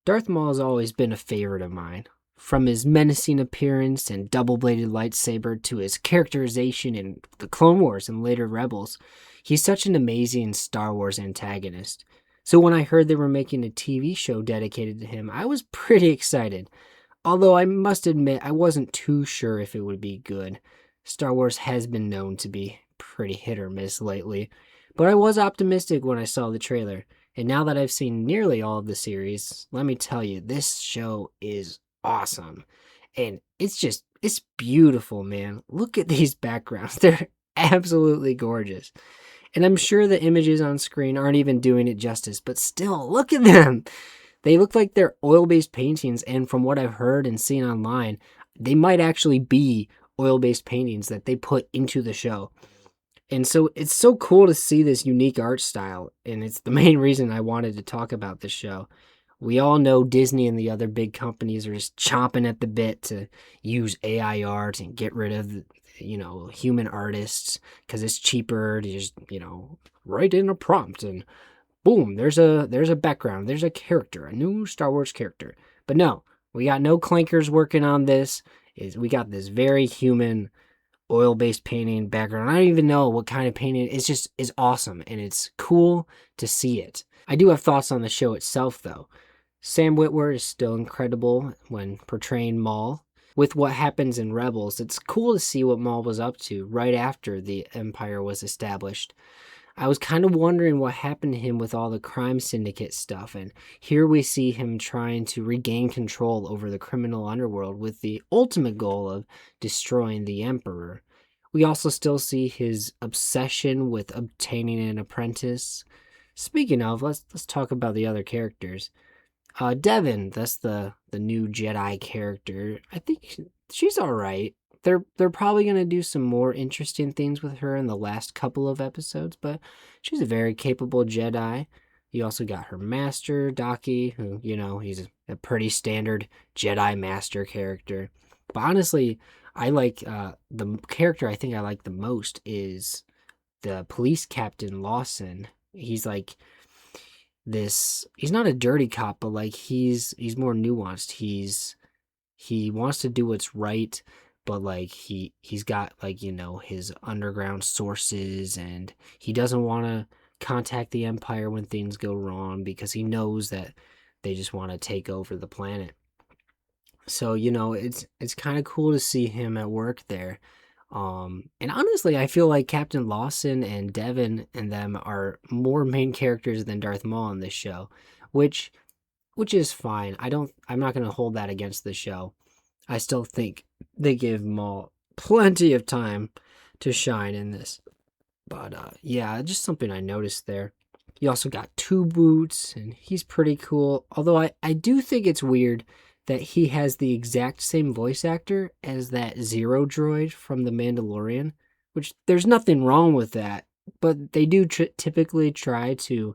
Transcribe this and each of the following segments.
Darth Maul has always been a favorite of mine. From his menacing appearance and double-bladed lightsaber to his characterization in the Clone Wars and later Rebels, he's such an amazing Star Wars antagonist. So when I heard they were making a TV show dedicated to him, I was pretty excited. Although I must admit I wasn't too sure if it would be good. Star Wars has been known to be pretty hit or miss lately, but I was optimistic when I saw the trailer. And now that I've seen nearly all of the series, let me tell you, this show is awesome. And it's beautiful, man. Look at these backgrounds. They're absolutely gorgeous. And I'm sure the images on screen aren't even doing it justice, but still, look at them. They look like they're oil-based paintings, and from what I've heard and seen online, they might actually be oil-based paintings that they put into the show. And so it's so cool to see this unique art style, and it's the main reason I wanted to talk about this show. We all know Disney and the other big companies are just chomping at the bit to use AI art and get rid of, human artists because it's cheaper to just, write in a prompt and boom, there's a background, there's a character, a new Star Wars character. But no, we got no clankers working on this. We got this very human oil-based painting background. I don't even know what kind of painting. It's just is awesome and it's cool to see it. I do have thoughts on the show itself though. Sam Witwer is still incredible when portraying Maul. With what happens in Rebels, it's cool to see what Maul was up to right after the Empire was established. I was kind of wondering what happened to him with all the crime syndicate stuff, and here we see him trying to regain control over the criminal underworld with the ultimate goal of destroying the Emperor. We also still see his obsession with obtaining an apprentice. Speaking of, let's talk about the other characters. Devin, that's the new Jedi character. I think she's all right. They're probably gonna do some more interesting things with her in the last couple of episodes, but she's a very capable Jedi. You also got her master, Daki, who, he's a pretty standard Jedi master character. But honestly, I like the character I think I like the most is the police captain Lawson. He's like this he's not a dirty cop, but like he's more nuanced. He wants to do what's right, but like he's got like, his underground sources, and he doesn't want to contact the Empire when things go wrong because he knows that they just want to take over the planet. So, it's kind of cool to see him at work there. And honestly, I feel like Captain Lawson and Devin and them are more main characters than Darth Maul in this show, which is fine. I'm not going to hold that against the show. I still think they give Maul plenty of time to shine in this. But yeah, just something I noticed there. You also got Two Boots, and he's pretty cool. Although I do think it's weird that he has the exact same voice actor as that Zero droid from The Mandalorian, which there's nothing wrong with that, but they do typically try to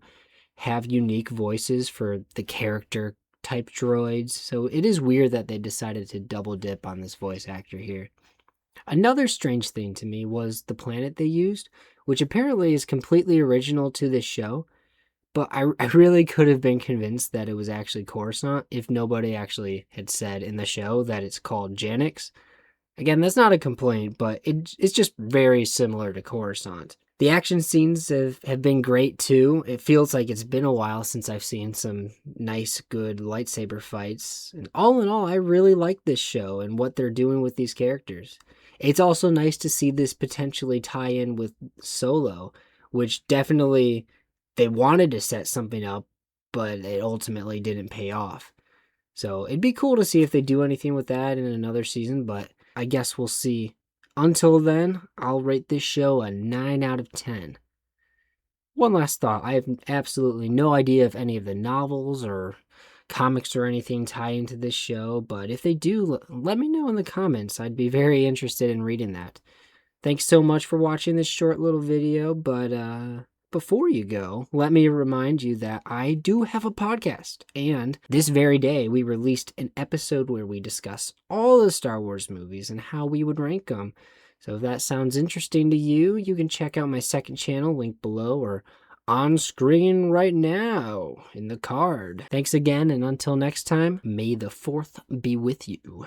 have unique voices for the character type droids, so it is weird that they decided to double dip on this voice actor here. Another strange thing to me was the planet they used, which apparently is completely original to this show, but I really could have been convinced that it was actually Coruscant if nobody actually had said in the show that it's called Janix. Again, that's not a complaint, but it's just very similar to Coruscant. The action scenes have been great too. It feels like it's been a while since I've seen some nice, good lightsaber fights. And all in all, I really like this show and what they're doing with these characters. It's also nice to see this potentially tie in with Solo, which definitely they wanted to set something up, but it ultimately didn't pay off. So it'd be cool to see if they do anything with that in another season, but I guess we'll see. Until then, I'll rate this show a 9 out of 10. One last thought. I have absolutely no idea if any of the novels or comics or anything tie into this show, but if they do, let me know in the comments. I'd be very interested in reading that. Thanks so much for watching this short little video, but before you go, let me remind you that I do have a podcast, and this very day we released an episode where we discuss all the Star Wars movies and how we would rank them. So if that sounds interesting to you, you can check out my second channel, link below, or on screen right now in the card. Thanks again, and until next time, may the 4th be with you.